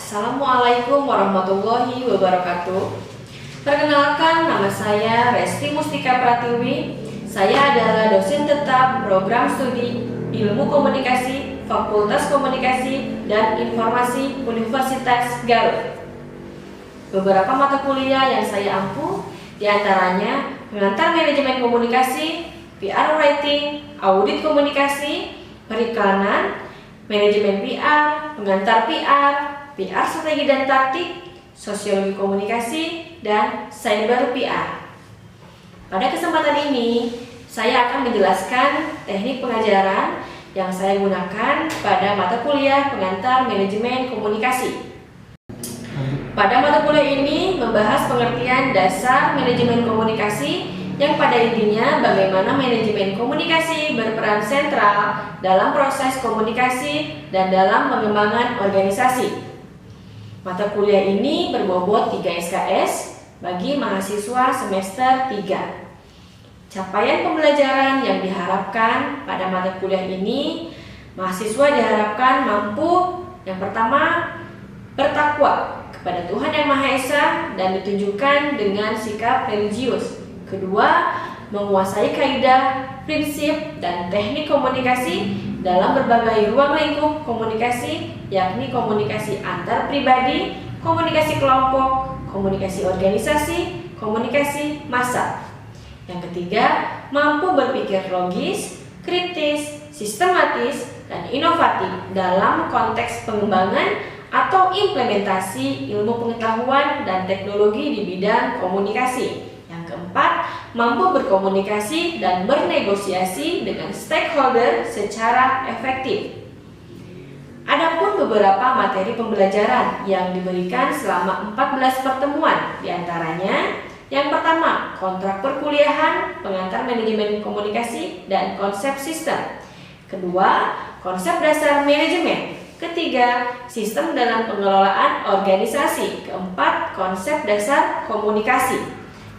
Assalamualaikum warahmatullahi wabarakatuh. Perkenalkan, nama saya Resti Mustika Pratiwi. Saya adalah dosen tetap program studi Ilmu Komunikasi Fakultas Komunikasi dan Informasi Universitas Garut. Beberapa mata kuliah yang saya ampu diantaranya pengantar manajemen komunikasi, PR writing, audit komunikasi, periklanan, manajemen PR, pengantar PR strategi dan taktik, sosiologi komunikasi, dan cyber PR. Pada kesempatan ini, saya akan menjelaskan teknik pengajaran yang saya gunakan pada mata kuliah pengantar manajemen komunikasi. Pada mata kuliah ini membahas pengertian dasar manajemen komunikasi yang pada intinya bagaimana manajemen komunikasi berperan sentral dalam proses komunikasi dan dalam pengembangan organisasi. Mata kuliah ini berbobot 3 SKS bagi mahasiswa semester 3. Capaian pembelajaran yang diharapkan pada mata kuliah ini, mahasiswa diharapkan mampu yang pertama bertakwa kepada Tuhan Yang Maha Esa dan ditunjukkan dengan sikap religius. Kedua, menguasai kaidah, prinsip, dan teknik komunikasi dalam berbagai ruang lingkup komunikasi, yakni komunikasi antar pribadi, komunikasi kelompok, komunikasi organisasi, komunikasi massa. Yang ketiga, mampu berpikir logis, kritis, sistematis, dan inovatif dalam konteks pengembangan atau implementasi ilmu pengetahuan dan teknologi di bidang komunikasi. Yang keempat, mampu berkomunikasi dan bernegosiasi dengan stakeholder secara efektif. Adapun beberapa materi pembelajaran yang diberikan selama 14 pertemuan, diantaranya yang pertama, kontrak perkuliahan, pengantar manajemen komunikasi, dan konsep sistem. Kedua, konsep dasar manajemen. Ketiga, sistem dalam pengelolaan organisasi. Keempat, konsep dasar komunikasi.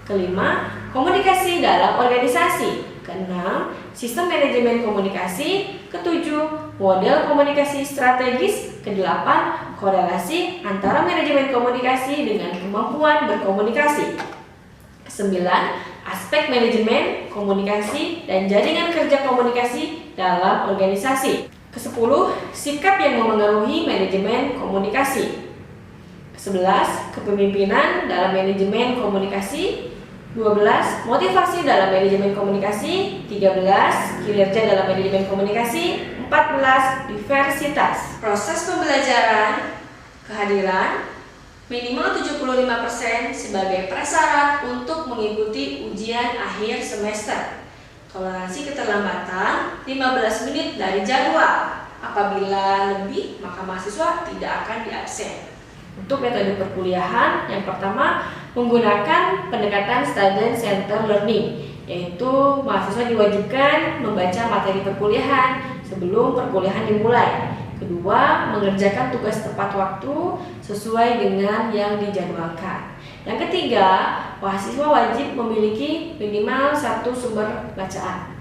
Kelima, komunikasi dalam organisasi. Keenam, sistem manajemen komunikasi. Ketujuh, model komunikasi strategis. Kedelapan, korelasi antara manajemen komunikasi dengan kemampuan berkomunikasi. Kesembilan, aspek manajemen komunikasi dan jaringan kerja komunikasi dalam organisasi. Kesepuluh, sikap yang memengaruhi manajemen komunikasi. Kesebelas, kepemimpinan dalam manajemen komunikasi. 12. Motivasi dalam manajemen komunikasi. 13. Kinerja dalam manajemen komunikasi. 14. Diversitas. Proses pembelajaran, kehadiran minimal 75% sebagai prasyarat untuk mengikuti ujian akhir semester. Toleransi keterlambatan 15 menit dari jadwal. Apabila lebih, maka mahasiswa tidak akan diabsen. Untuk metode perkuliahan, yang pertama menggunakan pendekatan student center learning, yaitu mahasiswa diwajibkan membaca materi perkuliahan sebelum perkuliahan dimulai. Kedua, mengerjakan tugas tepat waktu sesuai dengan yang dijadwalkan. Yang ketiga, mahasiswa wajib memiliki minimal 1 sumber bacaan.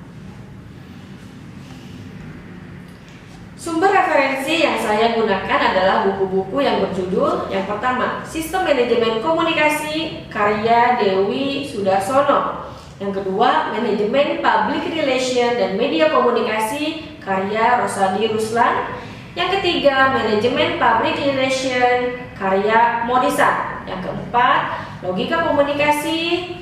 Sumber referensi yang saya gunakan adalah buku-buku yang berjudul yang pertama, Sistem Manajemen Komunikasi karya Dewi Sudarsono. Yang kedua, Manajemen Public Relation dan Media Komunikasi karya Rosadi Ruslan. Yang ketiga, Manajemen Public Relation karya Modisan. Yang keempat, Logika Komunikasi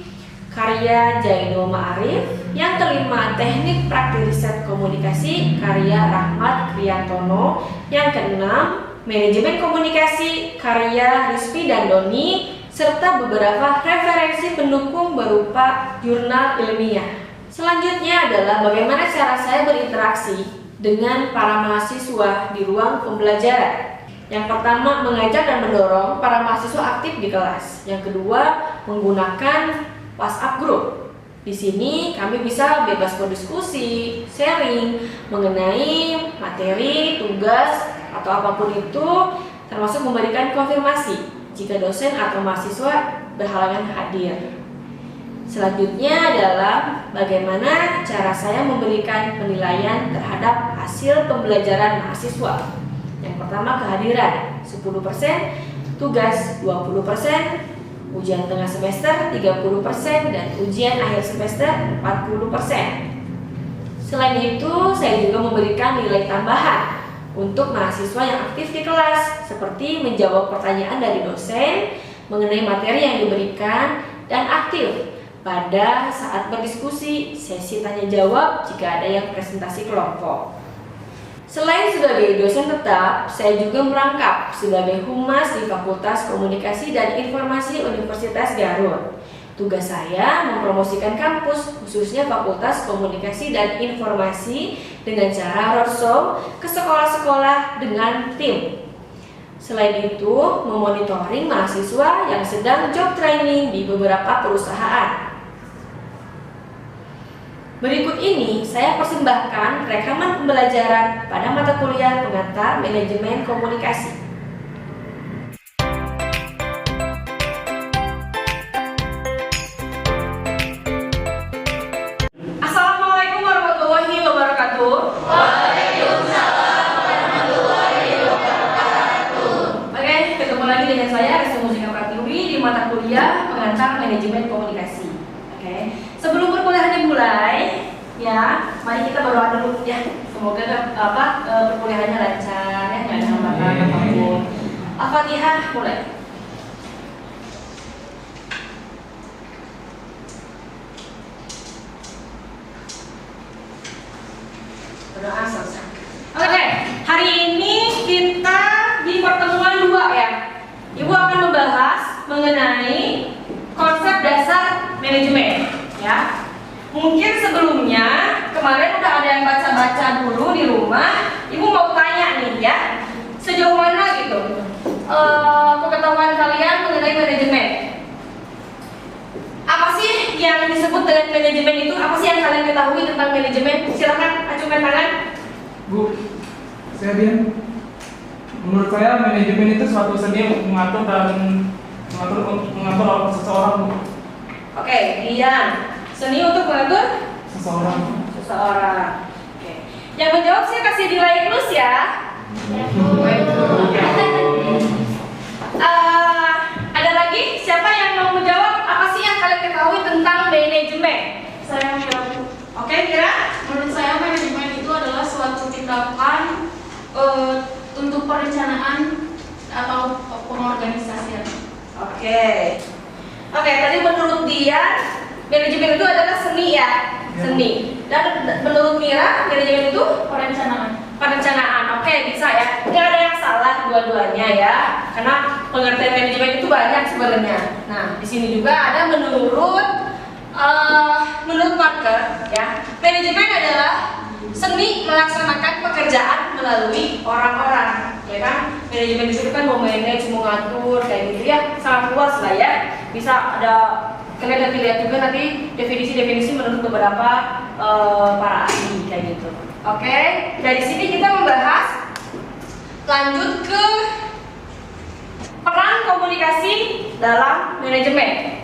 karya Jainul Ma'arif. Yang kelima, Teknik Praktik Riset Komunikasi karya Rahmat Kriantono. Yang keenam, Manajemen Komunikasi karya Rizky dan Doni, serta beberapa referensi pendukung berupa jurnal ilmiah. Selanjutnya adalah bagaimana cara saya berinteraksi dengan para mahasiswa di ruang pembelajaran. Yang pertama, mengajak dan mendorong para mahasiswa aktif di kelas. Yang kedua, menggunakan WhatsApp group. Di sini kami bisa bebas berdiskusi, sharing mengenai materi, tugas, atau apapun itu, termasuk memberikan konfirmasi jika dosen atau mahasiswa berhalangan hadir. Selanjutnya adalah bagaimana cara saya memberikan penilaian terhadap hasil pembelajaran mahasiswa. Yang pertama kehadiran 10%, tugas 20%, ujian tengah semester 30%, dan ujian akhir semester 40%. Selain itu, saya juga memberikan nilai tambahan untuk mahasiswa yang aktif di kelas, seperti menjawab pertanyaan dari dosen mengenai materi yang diberikan dan aktif pada saat berdiskusi, sesi tanya jawab jika ada yang presentasi kelompok. Selain sebagai dosen tetap, saya juga merangkap sebagai humas di Fakultas Komunikasi dan Informasi Universitas Garut. Tugas saya mempromosikan kampus, khususnya Fakultas Komunikasi dan Informasi, dengan cara roadshow ke sekolah-sekolah dengan tim. Selain itu, memonitoring mahasiswa yang sedang job training di beberapa perusahaan. Berikut ini saya persembahkan rekaman pembelajaran pada mata kuliah pengantar manajemen komunikasi. Assalamualaikum warahmatullahi wabarakatuh. Waalaikumsalam warahmatullahi wabarakatuh. Oke, ketemu lagi dengan saya Resti Mustika Pratiwi di mata kuliah pengantar manajemen komunikasi. Oke. Sebelum perkuliahan dimulai, ya, mari kita berdoa dulu ya. Semoga perkuliahannya lancar ya, nggak ada hambatan apapun. Al-Fatihah, mulai. Berdoa selesai. Oke, hari ini kita di pertemuan 2 ya. Ibu akan membahas mengenai konsep dasar manajemen. Ya, mungkin sebelumnya kemarin udah ada yang baca-baca dulu di rumah. Ibu mau tanya nih ya, sejauh mana gitu pengetahuan kalian mengenai manajemen? Apa sih yang disebut dengan manajemen itu? Apa sih yang kalian ketahui tentang manajemen? Silakan acungkan tangan. Bu, saya Dian. Menurut saya manajemen itu suatu seni untuk mengatur seseorang, Bu. Oke, Dian. Seni untuk mengatur Seseorang. Oke. Yang menjawab saya kasih nilai plus ya. Ada lagi? Siapa yang mau menjawab? Apa sih yang kalian ketahui tentang manajemen? Saya menjawab. Oke, Kira? Menurut saya manajemen itu adalah suatu tindakan untuk perencanaan atau pengorganisasian. Oke. Oke, tadi menurut dia manajemen itu adalah seni ya, seni. Dan menurut Mira, manajemen itu perencanaan. Oke, bisa ya. Tidak ada yang salah dua-duanya ya, karena pengertian manajemen itu banyak sebenarnya. Nah, di sini juga ada menurut Parker ya, manajemen adalah seni melaksanakan pekerjaan melalui orang-orang, ya kan? Manajemen itu kan memanage, mengatur kayak gitu ya, sangat luas lah ya. Bisa ada, kalian nanti lihat juga nanti definisi-definisi menurut beberapa para ahli kayak gitu. Oke, dari sini kita membahas lanjut ke peran komunikasi dalam manajemen.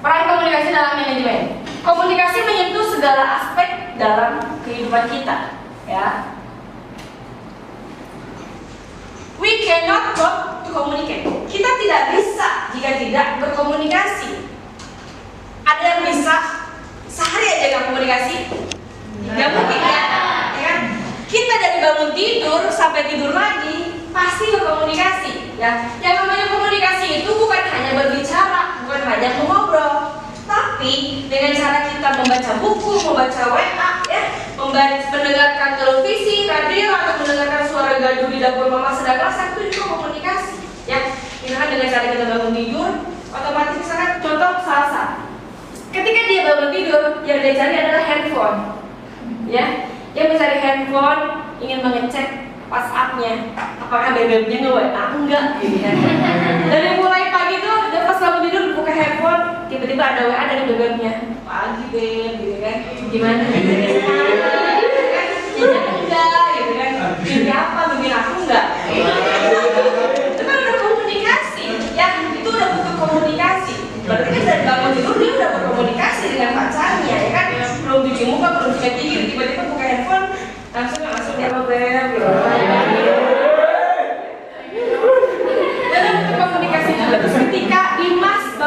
Peran komunikasi dalam manajemen. Komunikasi menyentuh segala aspek dalam kehidupan kita, ya. We cannot stop to communicate. Kita tidak bisa jika tidak berkomunikasi. Ada yang bisa sehari aja nggak komunikasi? Nggak mungkin ya, kan? Kita dari bangun tidur sampai tidur lagi pasti berkomunikasi, ya. Yang namanya komunikasi itu bukan hanya berbicara, bukan hanya mengobrol, tapi dengan cara kita membaca buku, membaca WA, ya, mendengarkan televisi, radio, atau mendengarkan suara gaduh di dapur mama sedang masak, itu juga komunikasi, ya. Misalkan dengan cara kita bangun tidur, otomatis misalkan contoh Salsa, ketika dia bangun tidur, yang dia cari adalah handphone, ya. Dia mencari handphone, ingin mengecek WhatsApp-nya, apakah BBM-nya nge-WA? Enggak, gitu ya. Dari mulai pagi tuh, dia pas bangun tidur buka handphone, tiba-tiba ada WA dari BBM-nya. Pagi Beb, gitu kan? Gimana? Jajan enggak, gitu kan? Bikin apa? Bikin aku enggak? Itu kan udah komunikasi, ya. Itu udah bentuk komunikasi. Berarti kan dari bangun tidur dia udah berkomunikasi dengan pacarnya, ya kan? Belum cuci muka, belum sikat gigi, tiba-tiba buka handphone, langsung ya Beb.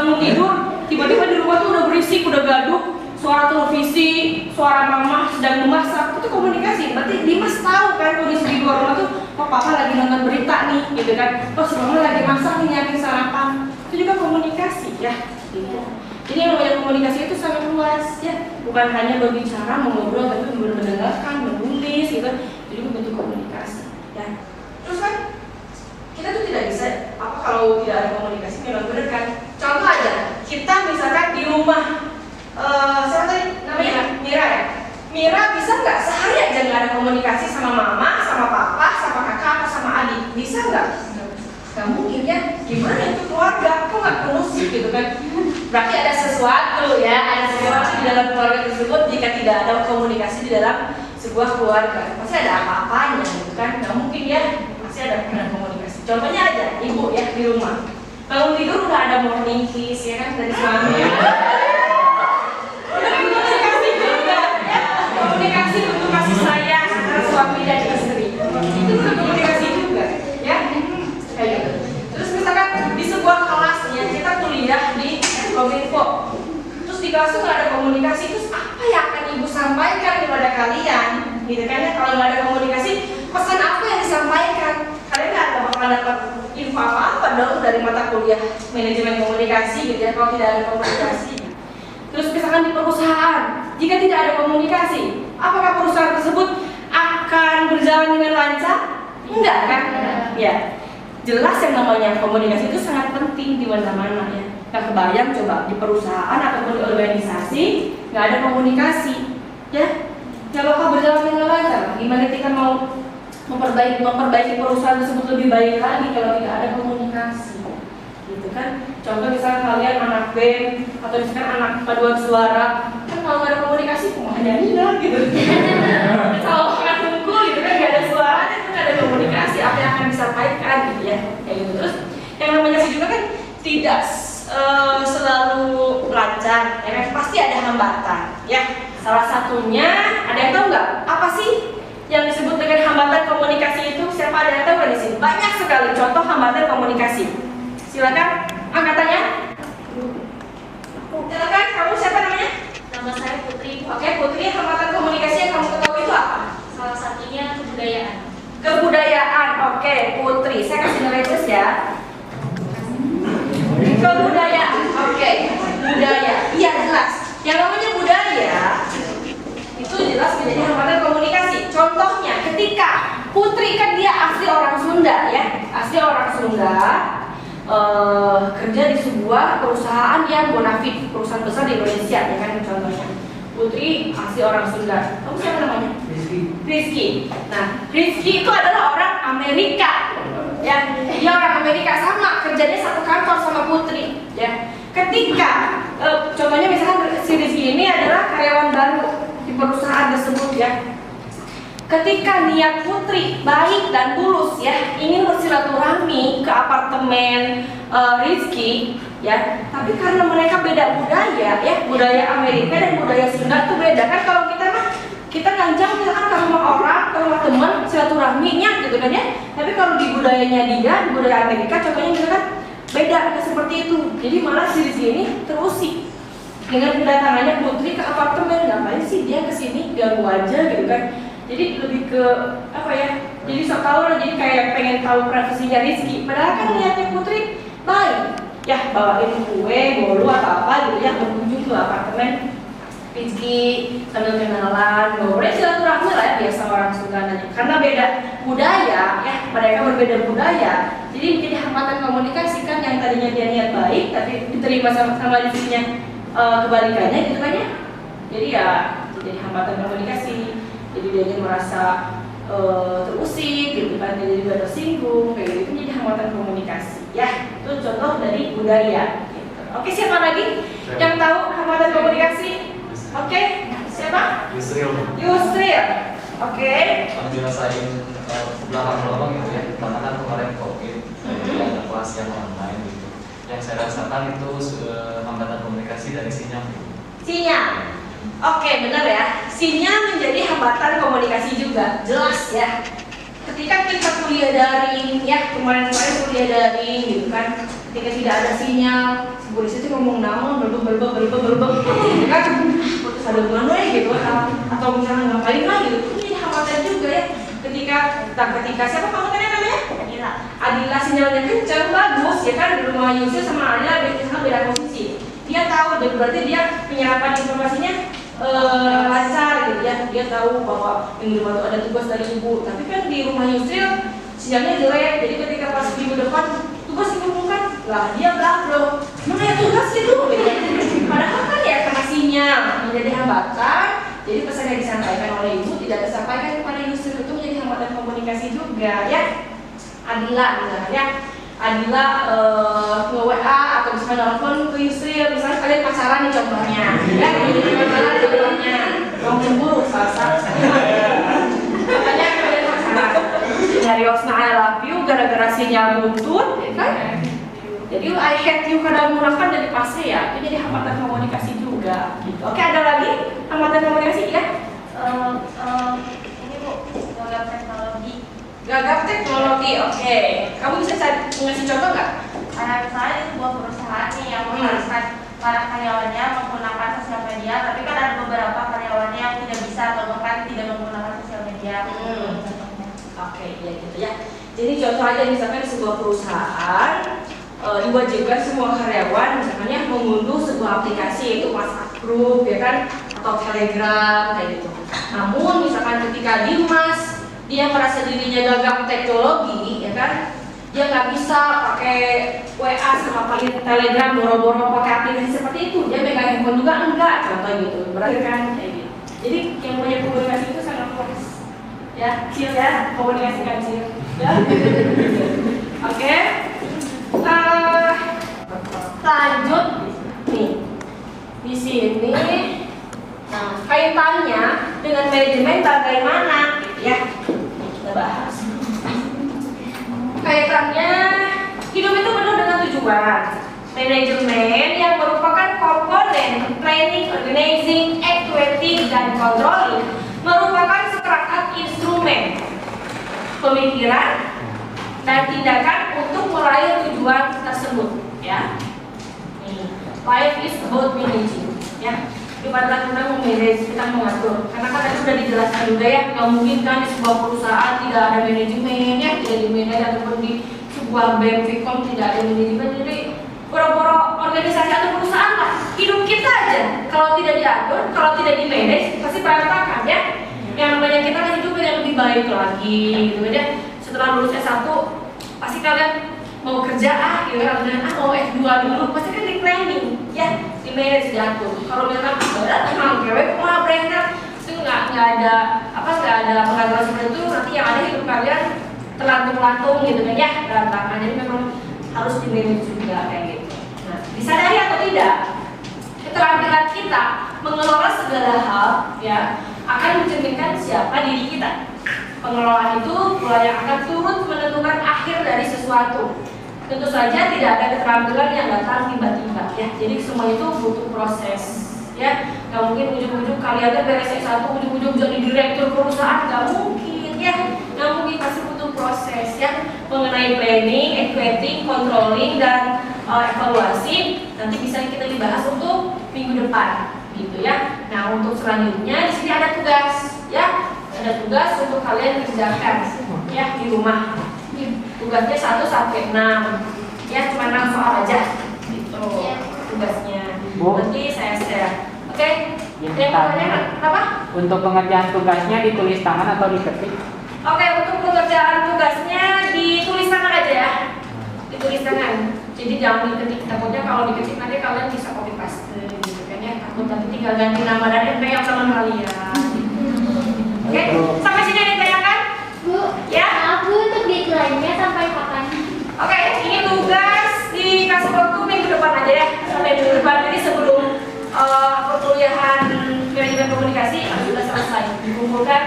bangun tidur, tiba-tiba di rumah tuh udah berisik, udah gaduh, suara televisi, suara mama sedang memasak, itu komunikasi. Berarti Dimas tahu kan kondisi di luar rumah tuh, oh papa lagi nonton berita nih, gitu kan. Oh si mama lagi masak nih, nyiapin sarapan. Itu juga komunikasi ya. Gitu. Jadi yang namanya komunikasi itu sangat luas ya, bukan hanya berbicara, mengobrol, tapi mendengarkan, menulis, gitu. Jadi itu bentuk komunikasi ya. Terus kan kita tuh tidak bisa apa kalau tidak ada komunikasi, memang benar kan. Contoh aja, kita misalkan di rumah, siapa tadi namanya? Mira ya. Mira bisa nggak sehari aja nggak ada komunikasi sama mama, sama papa, sama kakak, atau sama adik? Bisa nggak? Nggak mungkin ya. Gimana itu keluarga? Kok nggak kondusif gitu kan? Berarti ada sesuatu ya, ada sesuatu di dalam keluarga tersebut jika tidak ada komunikasi di dalam sebuah keluarga. Pasti ada apa-apanya gitu kan? Nggak mungkin ya, pasti ada komunikasi. Contohnya aja, ibu ya di rumah. Bangun tidur udah ada morning kiss ya kan dari suami. Komunikasi juga ya, komunikasi untuk kasih sayang antara suami dan istri. Itu udah komunikasi juga ya. Kayak gitu. Terus misalkan di sebuah kelas ya, kita kuliah di Kominfo. Terus di kelas tuh nggak ada komunikasi, terus apa yang akan ibu sampaikan kepada kalian? Gitu kan ya, kalau nggak ada komunikasi, pesan apa yang disampaikan? Kalian nggak bakal dapat info apa-apa dong dari mata kuliah manajemen komunikasi gitu ya, kalau tidak ada komunikasi. Terus misalkan di perusahaan, jika tidak ada komunikasi, apakah perusahaan tersebut akan berjalan dengan lancar? Enggak kan? Ya, jelas yang namanya komunikasi itu sangat penting di mana-mana ya. Nggak kebayang coba di perusahaan ataupun di organisasi nggak ada komunikasi, ya nggak bakal berjalan dengan lancar. Gimana kita mau memperbaiki perusahaan tersebut lebih baik lagi kalau tidak ada komunikasi, gitu kan? Contoh misalnya kalian anak band atau misalkan anak paduan suara, kan kalau nggak ada komunikasi kok nyanyi lah gitu. Kalau anak tunggu gitu kan nggak ada suaranya, kan nggak ada komunikasi, apa yang akan disampaikan gitu ya, kayak gitu. Terus yang namanya juga kan tidak selalu lancar, ya kan? Pasti ada hambatan, ya. Salah satunya ada yang tahu nggak? Apa sih yang disebut dengan hambatan komunikasi itu? Siapa ada yang tahu nggak di sini? Banyak sekali contoh hambatan komunikasi. Silakan angkatannya. Silakan, kamu siapa namanya? Nama saya Putri. Oke, Putri, hambatan komunikasi yang kamu ketahui itu apa? Salah satunya kebudayaan. Kebudayaan. Oke, Putri, saya kasih nilai plus ya. Kebudayaan. Oke, budaya. Iya jelas. Yang namanya budaya itu jelas menjadi hambatan komunikasi. Contohnya ketika Putri kan dia asli orang Sunda ya, asli orang Sunda. Kerja di sebuah perusahaan yang bonafit, perusahaan besar di Indonesia ya kan contohnya. Putri asli orang Sunda. Kamu siapa namanya? Rizky. Nah, Rizky itu adalah orang Amerika. Ya, dia orang Amerika, sama kerjanya satu kantor sama Putri. Ya, ketika contohnya misalkan si Rizky ini adalah karyawan baru di perusahaan tersebut ya. Ketika niat Putri baik dan tulus ya, ingin bersilaturahmi ke apartemen Rizky ya, tapi karena mereka beda budaya ya, budaya Amerika dan budaya Sunda itu beda kan. Kalau kita mah kita ngancam misalkan ke rumah orang, ke rumah teman, silaturahminya gitu kan ya. Tapi kalau di budayanya dia, di budaya Amerika contohnya misalkan beda, seperti itu. Jadi malah si Rizky ini terusik dengan kedatangannya Putri ke apartemen. Ngapain sih dia kesini, ganggu aja gitu kan. Jadi lebih ke apa ya? Jadi sok tahu lah, jadi kayak pengen tahu privasinya Rizky. Padahal kan niatnya Putri baik, ya bawain kue, bolu atau apa gitu ya, berkunjung ke apartemen Rizky sambil kenalan, ngobrol silaturahmi lah ya, biasa orang Sunda nanya. Karena beda budaya ya, mereka berbeda budaya. Jadi menjadi hambatan komunikasi kan, yang tadinya dia niat baik tapi diterima sama Rizky-nya kebalikannya gitu kan ya. Jadi ya jadi hambatan komunikasi. Jadi dia merasa terusik gitu kan, jadi juga tersinggung kayak gitu, jadi hambatan komunikasi ya. Itu contoh dari budaya gitu. Oke, siapa lagi yang tahu hambatan komunikasi? Oke, siapa? Yusril. Oke. Dirasain belakang-belakang gitu ya, karena kan kemarin COVID, jadi ada kelas yang online gitu. Yang saya rasakan itu hambatan komunikasi dari sinyal. Sinyal. Oke, benar ya. Sinyal menjadi hambatan komunikasi juga, jelas ya. Ketika kita kuliah daring, ya kemarin kuliah daring gitu kan, ketika tidak ada sinyal, si Bu Risa itu ngomong naon, berbek, kan putus ada mana gitu, atau misalnya ngapain lah gitu, itu jadi hambatan juga ya. Ketika siapa kamu tadi namanya? Adila sinyalnya kencang bagus ya kan, di rumah Yusuf sama Adila beda posisi. Dia tahu, jadi berarti dia penyerapan informasinya lancar gitu ya. Dia tahu bahwa minggu depan itu ada tugas dari ibu. Tapi kan di rumah Yusril sinyalnya jelek. Jadi ketika pas minggu depan tugas diumumkan, lah dia belakang. Mana ya tugas itu? Padahal kan ya karena sinyal menjadi hambatan. Jadi pesan yang disampaikan oleh ibu tidak tersampaikan kepada Yusril, itu menjadi hambatan komunikasi juga ya. Adila misalnya, Adila nge-WA atau misalnya nelfon ke Yusril, misalnya kalian pacaran nih contohnya, ya pacaran contohnya, mau cemburu salsa, makanya kalian pacaran, nyari Osna I love you gara-gara sinyal buntut, ya kan? Jadi I hate you kadang murahkan dari pasti ya, itu jadi hambatan komunikasi juga. Gitu. Oke, ada lagi hambatan komunikasi ya? Ini Bu, gagap teknologi. Gagap teknologi, oke. Kamu bisa ngasih contoh nggak? Karena misalnya di sebuah perusahaan nih yang mengharuskan para karyawannya menggunakan sosial media, tapi kan ada beberapa karyawannya yang tidak bisa atau bahkan tidak menggunakan sosial media. Oke, ya gitu ya. Jadi contoh aja misalkan di sebuah perusahaan diwajibkan semua karyawan misalnya mengunduh sebuah aplikasi yaitu WhatsApp Group ya kan, atau Telegram kayak gitu. Namun misalkan ketika Dimas dia merasa dirinya gagap teknologi ya kan, dia nggak bisa pakai WA sama pakai Telegram, boro-boro pakai aplikasi seperti itu, dia megang handphone juga enggak, contoh gitu, berarti kan kayak gitu. Jadi yang punya komunikasi itu sangat fokus ya, chill ya, komunikasikan chill ya. Oke. Lanjut nih di sini kaitannya dengan manajemen bagaimana ya, kita bahas kaitannya. Hidup itu penuh dengan tujuan. Manajemen yang merupakan komponen planning, organizing, actuating, dan controlling merupakan seperangkat instrumen pemikiran dan tindakan untuk meraih tujuan tersebut ya. Life is about managing ya. Hidup adalah tentang memanage, kita mengatur. Karena kan tadi sudah dijelaskan juga ya, nggak mungkin kan di sebuah perusahaan tidak ada manajemen ya, tidak di manage, ataupun di sebuah bank Vcom tidak ada manajemen. Jadi boro-boro organisasi atau perusahaan lah, hidup kita aja kalau tidak diatur, kalau tidak di manage pasti berantakan ya. Yang banyak kita kan hidup yang lebih baik lagi gitu ya. Setelah lulus S1 pasti kalian mau kerja gitu kan, mau S2 dulu pasti kan di planning ya, di manage, diatur. Kalau misalkan berat emang cewek malah berangkat itu nggak ada pengaturan seperti itu, nanti yang ada hidup kalian terlantung-lantung gitu kan ya, berantakan. Jadi memang harus di manage juga kayak gitu. Nah, disadari atau tidak, keterampilan kita mengelola segala hal ya akan mencerminkan siapa diri kita. Pengelolaan itu pula yang akan turut menentukan akhir dari sesuatu. Tentu saja tidak ada keterampilan yang datang tiba-tiba ya. Jadi semua itu butuh proses ya. Gak mungkin ujung-ujung kalian beres S1 ujung-ujung jadi direktur perusahaan, gak mungkin ya. Gak mungkin, pasti butuh proses ya. Mengenai planning, actuating, controlling, dan evaluasi nanti bisa kita dibahas untuk minggu depan gitu ya. Nah, untuk selanjutnya di sini ada tugas ya. Ada tugas untuk kalian kerjakan ya di rumah. Tugasnya 1 sampai 6 ya, cuma 6 soal aja gitu tugasnya. Nanti saya share. Oke. Yang pertanyaan apa? Untuk pengerjaan tugasnya ditulis tangan atau diketik? Oke, untuk pengerjaan tugasnya ditulis tangan aja ya. Ditulis tangan. Jadi jangan diketik, takutnya kalau diketik nanti kalian bisa copy paste gitu kan ya. Takut nanti tinggal ganti nama dan NPM sama kalian. Oke, sampai sini ada yang tanyakan? Bu, ya? aku untuk deadline-nya sampai kapan? Oke, ini tugas dikasih waktu minggu depan aja ya. Sampai minggu depan, jadi sebelum perkuliahan manajemen komunikasi sudah selesai dikumpulkan.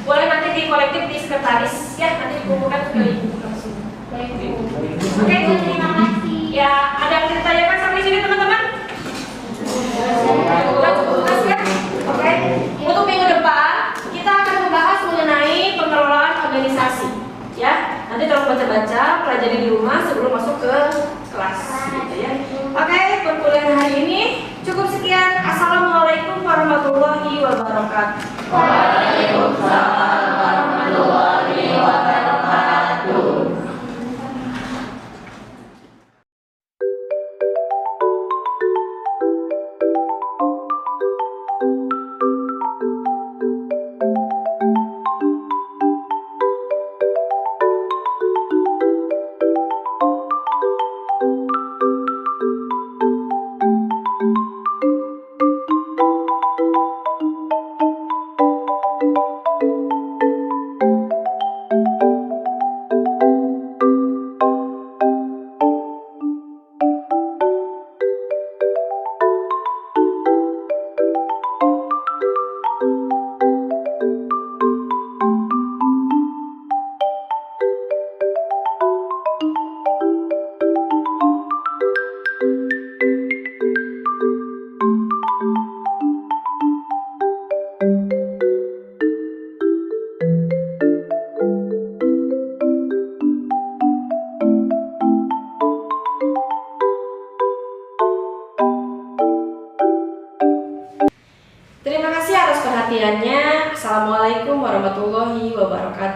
Boleh nanti di kolektif di sekretaris ya, nanti dikumpulkan ke ibu langsung. Boleh ibu. Oke, Terima kasih. ya ada yang ditanyakan sampai sini teman-teman? Tugas ya? Oke, untuk minggu depan kita akan membahas mengenai pengelolaan organisasi ya. Nanti tolong baca-baca, pelajari di rumah sebelum masuk ke kelas. wabarakatuh. Waalaikumsalam warahmatullahi wabarakatuh. Terima kasih atas perhatiannya. Assalamualaikum warahmatullahi wabarakatuh.